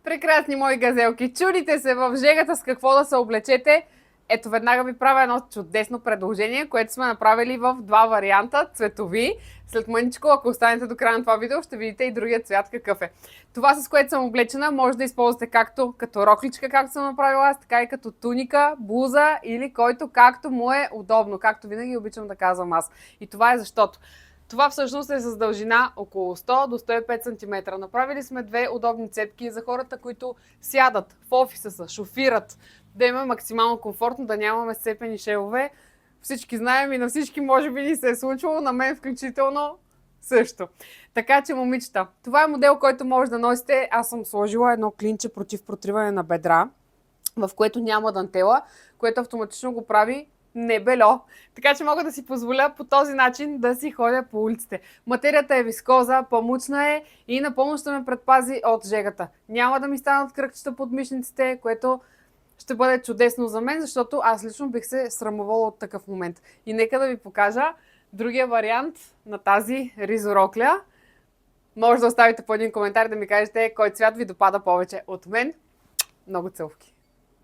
Прекрасни мои газелки, чудите се в жегата с какво да се облечете. Ето, веднага ви правя едно чудесно предложение, което сме направили в два варианта, цветови. След мъничко, ако останете до края на това видео, ще видите и другия цвят какъв е. Това, с което съм облечена, може да използвате както като рокличка, както съм направила аз, така и като туника, блуза или който както му е удобно, както винаги обичам да казвам аз. И това е защото това всъщност е с дължина около 100 до 105 см. Направили сме две удобни цепки за хората, които сядат в офиса са, шофират, да има максимално комфортно, да нямаме сцепени шевове. Всички знаем и на всички може би ни се е случвало, на мен включително също. Така че, момичета, това е модел, който може да носите. Аз съм сложила едно клинче против протриване на бедра, в което няма дантела, което автоматично го прави небело. Така че мога да си позволя по този начин да си ходя по улиците. Материята е вискоза, памучна е и напълно ще ме предпази от жегата. Няма да ми станат кръгчета под мишниците, което ще бъде чудесно за мен, защото аз лично бих се срамувала от такъв момент. И нека да ви покажа другия вариант на тази ризорокля. Може да оставите по един коментар да ми кажете кой цвят ви допада повече от мен. Много целувки!